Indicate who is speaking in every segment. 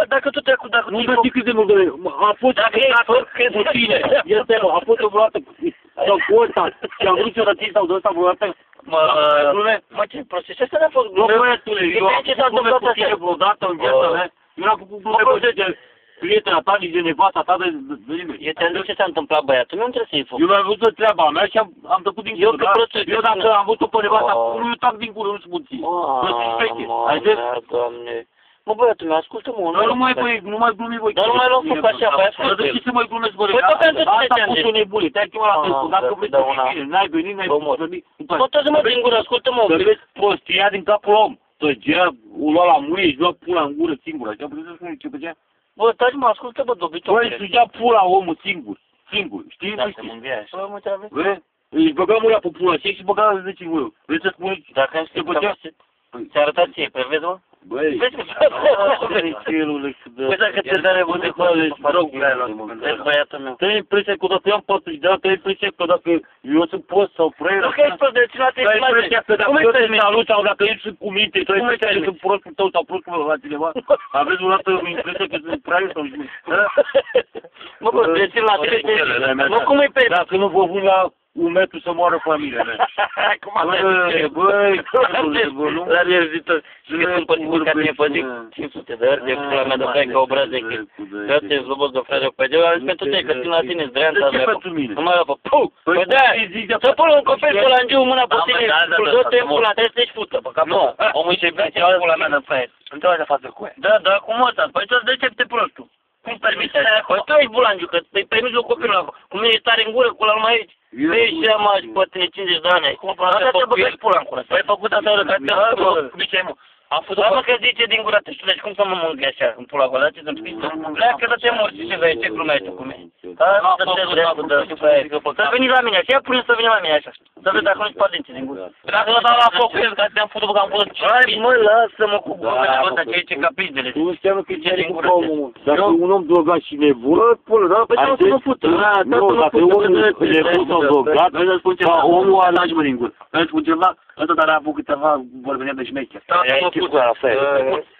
Speaker 1: Dacă tu te-ai cu...
Speaker 2: Nu știu cât de mult, a fost...
Speaker 1: Dacă e cu tine.
Speaker 2: Este, a fost o vreodată, sau cu ăsta, și am vrut să rățin sau de ăsta vreodată.
Speaker 1: Mă, ce proces? Asta n-a fost glume.
Speaker 2: Nu, băiatule, eu am făcut glume cu tine vreodată în viața mea. Eu n-am făcut glume cu de prietena ta, nici de nevasta ta, de nimeni.
Speaker 1: Eu te-am zis ce s-a întâmplat, băiatul, nu trebuie să-i făcut.
Speaker 2: Eu mi-am văzut treaba mea și am tăcut din gură, da? Eu dacă am văzut-o pe nevasta, eu tac din gură, nu spun ție. Nu suspecte. Ai zis?
Speaker 1: Doamne. Mă, băiatul meu, ascultă-mă.
Speaker 2: Nu mai băi, nu mai glumi voi.
Speaker 1: Dar nu mai luăm foc așa, băi,
Speaker 2: ascultă. Dar de ce să mai glumesc, bă?
Speaker 1: Păi, pentru ce
Speaker 2: asta a pus o nebunie, te-ai chemat la telefon, dacă vrei să fii bine, n-ai venit, n-ai venit.
Speaker 1: Scoate-mă din gură, ascultă-mă.
Speaker 2: Să vezi prostia din capul om. Tăgea, o lua la muie, își lua pula în gură singur, așa, vrei să spune ce făcea?
Speaker 1: Bă, taci mă, ascultă, bă, dobitor.
Speaker 2: Băi, sugea pula omul singur, știi?
Speaker 1: Dacă te mângâia așa. Bă, mă, te aveți?
Speaker 2: Vezi? Își băga muia pe pula și băga 10 în gură. Vrei să spui?
Speaker 1: Dacă am știut că ți-a arătat ție, pe vezi, mă?
Speaker 2: Băi,
Speaker 1: păi dacă te dă nevoie de coale, drogul ai luat, vezi, băiatul meu.
Speaker 2: Te-ai impresia că dacă eu am 40 de ani, te-ai impresia că dacă eu sunt prost sau fraier.
Speaker 1: Nu că ești prost, deci nu te-ai
Speaker 2: impresia că dacă eu te salut sau dacă eu sunt cu minte, tu ai impresia că sunt prostul tău sau prostul meu la cineva. Aveți o dată impresia că sunt fraier sau nimic.
Speaker 1: Mă, bă, te țin la tine. Mă, cum îi pe...
Speaker 2: Dacă nu vă vând la 1 metru să moară familia mea.
Speaker 1: Cum am
Speaker 2: băi,
Speaker 1: la nervitor. Și că sunt păticut ca tine păzic, 500 de ori de pula mea de frate ca obrazec. Gata, zlobos de frate, păi de-o am zis pentru tine, că țin la tine, zdreanta.
Speaker 2: De ce pentru mine?
Speaker 1: Nu mai lua pe puh! Păi de-aia, să pun un copil pe la îngiu mâna pe tine, dă-te în pula, trebuie să-ți fută, pe capul. Omul și-i bine, pula mea de frate.
Speaker 2: Într-o față cu ea.
Speaker 1: Da, cum ăsta? Păi de ce te prostul? Cum permiți? Păi tu ești bulangiu, că îi permiți un copil ăla. Cum ești tare în gură, cu ăla numai aici. Vezi ce am aici, pe tine 50 de ani. Asta te băgăși pula în cură. Păi ai făcut asta de ce mă? Am făcut mă că zice din gura te știu, cum să mă mângâi așa, în pula acolo, ce să-mi pisă? Pleacă să te morți, ce vei, ce glumea tu cu mine? Să veni la mine, așa, pune să veni la mine așa. Să vezi dacă nu-ți pădinți din gură. Dacă nu dau la foc, că te-am făcut, că am făcut. Hai, mă, lasă-mă cu glumele ăsta, ce e ce capizdele.
Speaker 2: Nu înseamnă că ce din gură. Dacă un om drogat și nebun,
Speaker 1: pula, da, păi să mă fută.
Speaker 2: Nu, dacă e omul nebun sau drogat, omul ăla n-aș mă din gură. Îți spun ceva, ăsta dar a avut câteva vorbenia de șmecher.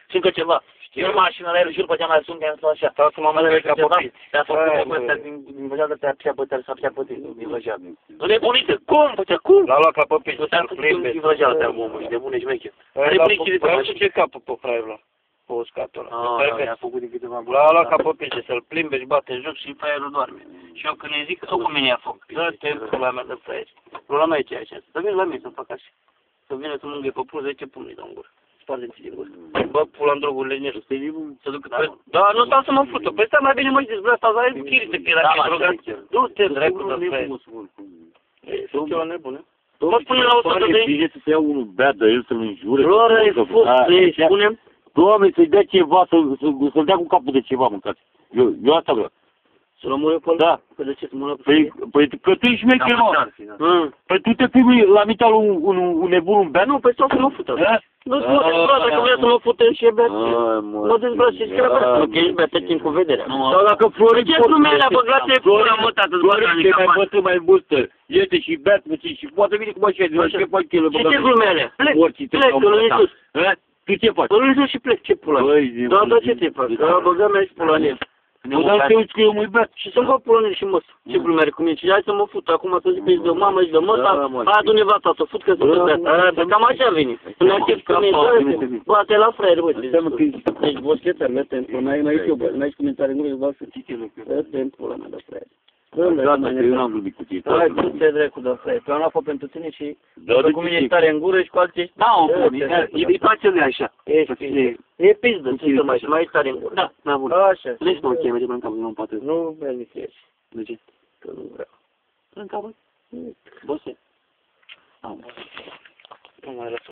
Speaker 1: Și încă ceva. Eu mașina la el, jur, păcea mai sunt, i-am așa. Sau că mama le capotat, te-a făcut cu ăsta din văjeadă, te-a piapătat, s-a piapătat din văjeadă. Nebunită, cum? Păcea, cum?
Speaker 2: L-a luat ca pe pici,
Speaker 1: te-a făcut din văjeadă, te-am omul, și nebune șmecher.
Speaker 2: Vreau să ce capă pe fraierul ăla, pe uscatul ăla.
Speaker 1: A făcut din câteva guri.
Speaker 2: L-a luat ca pe pici, să-l plimbe și bate joc
Speaker 1: și fraierul doarme. Și eu când îi zic, tu cu mine ia foc. Dă-te pula mea de fraier. Pula mea e ce așa. Să vin la mine să fac așa. Să vină să mângâie pe pul, 10 pulmi dau în gură. Sparge-ți din gură. Bă, pula în drogurile negru. Să duc pe... Da, nu stau să mă fută. Păi stai mai bine mă zici, bă, stau să ai chiriță, că era că drogat. Du-te, dracu, de fraier. Sunt eu nebune. Mă spune la 100 de...
Speaker 2: E bine să se ia unul bea de el, să-l înjure.
Speaker 1: Lora, e fost, să-i spunem.
Speaker 2: Doamne, să-i dea ceva, să-l dea cu capul de ceva, mâncați. Eu asta vreau.
Speaker 1: Să-l omoră pe ăla? Da. Păi de ce să mă
Speaker 2: Păi că tu ești șmecher, mă. Păi tu te primi la mintea lui un nebun, un bea?
Speaker 1: Nu, păi stau să mă fută. Nu-ți mă dezbră, dacă vrea să mă fută și e beat. Mă dezbră și scrie pe asta, că ești beat, te timp cu vederea.
Speaker 2: Sau dacă Florin...
Speaker 1: Ce glumele, bă, glase pula, mă, tată,
Speaker 2: Florin te mai bătă, mai bustă. Este și beat, și poate vine cu mașina, de ce faci el?
Speaker 1: Și ce glumele? Plec, că nu-i sus.
Speaker 2: Tu ce faci?
Speaker 1: Nu-i sus și plec, ce pula? Da, da, ce te faci? Da, băgăm aici pula în el.
Speaker 2: Nu, dar te uiți că eu mă-i beat.
Speaker 1: Și să-mi fac pula în el și măs. Ce glumere cu mine? Și hai să mă fut acum, să zic că ești de mamă, ești de măsa, adu nevasta, să fut că sunt beat. Cam așa vine. Când ai chef că mi-e bate la fraier, bă. Ești boschețar, mă, templu, n-ai comentarii în gură, îți dau să ții. Dă-te pula mea de fraier.
Speaker 2: Gata, că eu n-am vorbit cu tine.
Speaker 1: Hai, du-te dracu de fraier. Eu n-am fost pentru tine și cu mine ești tare în gură și cu alții ești... Da,
Speaker 2: îi place lui așa.
Speaker 1: E pizdă, ce să mai ești tare în gură.
Speaker 2: Da, da, bun.
Speaker 1: Așa.
Speaker 2: Legi mă cheme de mă încapă, nu poate.
Speaker 1: Nu mergi nici aici.
Speaker 2: De ce?
Speaker 1: Că nu vreau.
Speaker 2: Încapă?
Speaker 1: Bose.
Speaker 2: Am.
Speaker 1: Nu mai lăsă.